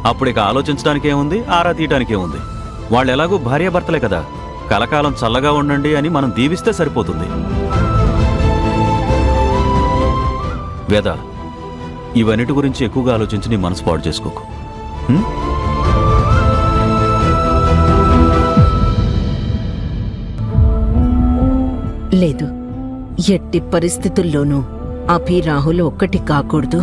అప్పుడిక ఆలోచించడానికేముంది, ఆరా తీయటానికేముంది. వాళ్ళు ఎలాగూ భార్యాభర్తలే కదా, కలకాలం చల్లగా ఉండండి అని మనం దీవిస్తే సరిపోతుంది. వేద, ఇవన్నిటి గురించి ఎక్కువగా ఆలోచించి నీ మనసు పాడు చేసుకోకు. లేదు, ఎట్టి పరిస్థితుల్లోనూ అభి రాహుల్ ఒక్కటి కాకూడదు.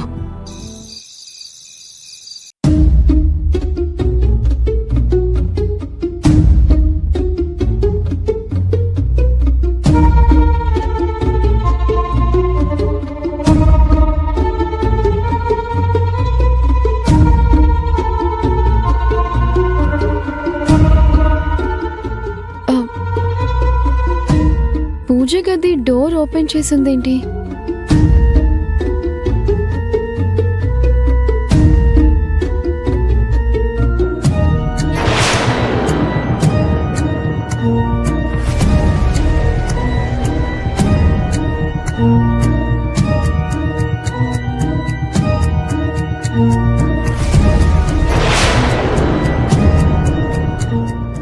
పూజ గది డోర్ ఓపెన్ చేసిందేంటి?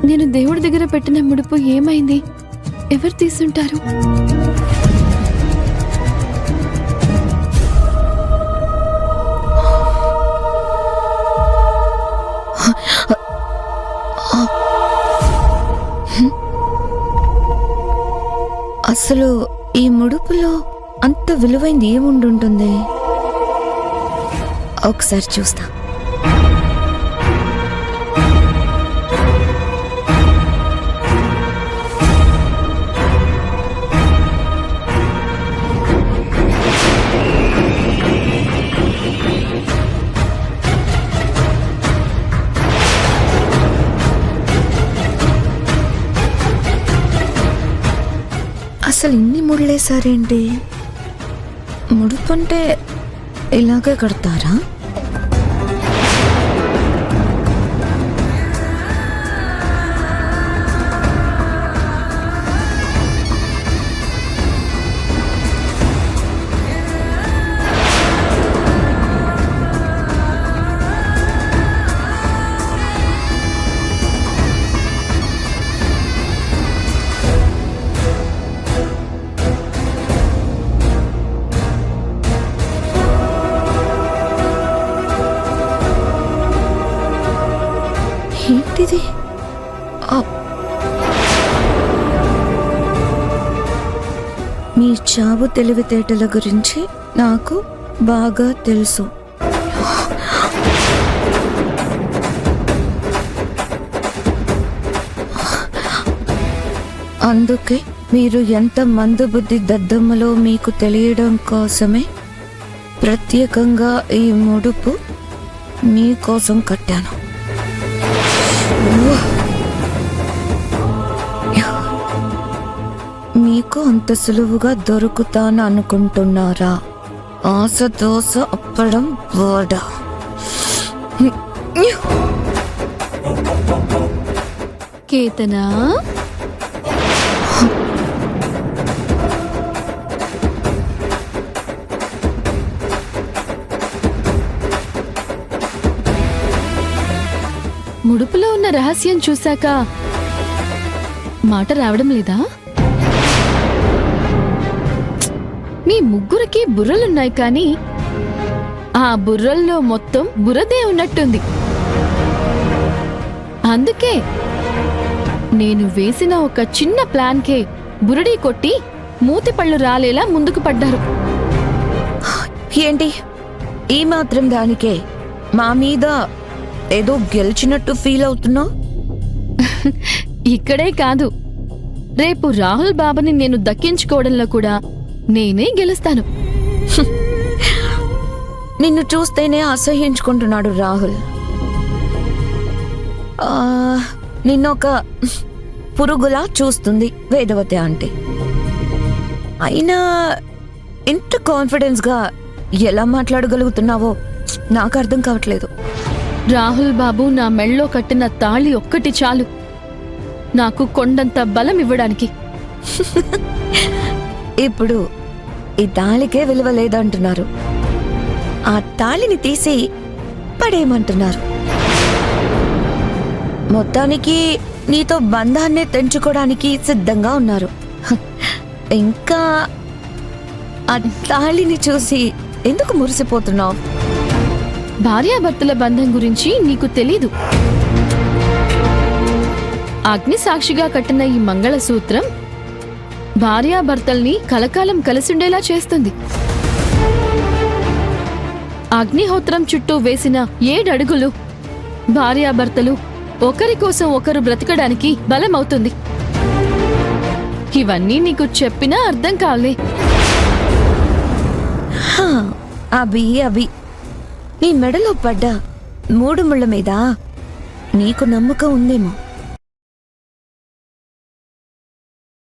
నేను దేవుడి దగ్గర పెట్టిన ముడుపు ఏమైంది? ఎవరు తీసుంటారు? అసలు ఈ ముడుపులో అంత విలువైంది ఏముండుంటుంది? ఒకసారి చూస్తా. అసలు ఇన్ని ముళ్ళేసారేంటి? ముడుపంటే ఇలాగే కడతారా? ఏంటిది? మీ చావు తెలివితేటల గురించి నాకు బాగా తెలుసు. అందుకే మీరు ఎంత మందబుద్ధి దద్దమ్మలో మీకు తెలియడం కోసమే ప్రత్యేకంగా ఈ ముడుపు మీకోసం కట్టాను. మీకు అంత సులువుగా దొరుకుతాను అనుకుంటున్నారా? ఆశ దోశ అప్పడం వడ. కేతనా, ముడుపులో ఉన్న రహస్యం చూశాక మాట రావడం లేదా? మీ ముగ్గురికి బుర్రలున్నాయి కానీ ఆ బుర్రల్లో మొత్తం బురదే ఉన్నట్టుంది. అందుకే నేను వేసిన ఒక చిన్న ప్లాన్కే బురడీ కొట్టి మూతిపళ్ళు రాలేలా ముందుకు పడ్డారు. ఏంటి ఈ మాత్రం దానికే మా మీద ఏదో గెలిచినట్టు ఫీల్ అవుతున్నావు? ఇక్కడే కాదు, రేపు రాహుల్ బాబాని నేను దక్కించుకోవడంలో కూడా నేనే గెలుస్తాను. నిన్ను చూస్తేనే అసహ్యించుకుంటున్నాడు రాహుల్. నిన్నొక పురుగులా చూస్తుంది వేదవతి అంటే. అయినా ఇంత కాన్ఫిడెన్స్గా ఎలా మాట్లాడగలుగుతున్నావో నాకు అర్థం కావట్లేదు. రాహుల్ బాబు నా మెళ్ళో కట్టిన తాళి ఒక్కటి చాలు నాకు కొండంత బలం ఇవ్వడానికి. ఇప్పుడు ఈ తాళికే విలువ లేదంటున్నారు. ఆ తాళిని తీసి పడేయమంటున్నారు. మొత్తానికి నీతో బంధాన్ని తెంచుకోవడానికి సిద్ధంగా ఉన్నారు. ఇంకా ఆ తాళిని చూసి ఎందుకు మురిసిపోతున్నావు? భార్యాభర్తల బంధం గురించి నీకు తెలీదు. అగ్ని సాక్షిగా కట్టిన ఈ మంగళసూత్రం భార్యాభర్తల్ని కలకాలం కలిసుండేలా చేస్తుంది. అగ్నిహోత్రం చుట్టూ వేసిన 7 అడుగులు భార్యాభర్తలు ఒకరి కోసం ఒకరు బ్రతకడానికి బలమవుతుంది. ఇవన్నీ నీకు చెప్పినా అర్థం కాలే. హా, అభి నీ మెడలో పడ్డ 3 ముళ్ళ మీద నీకు నమ్మకం ఉందేమో.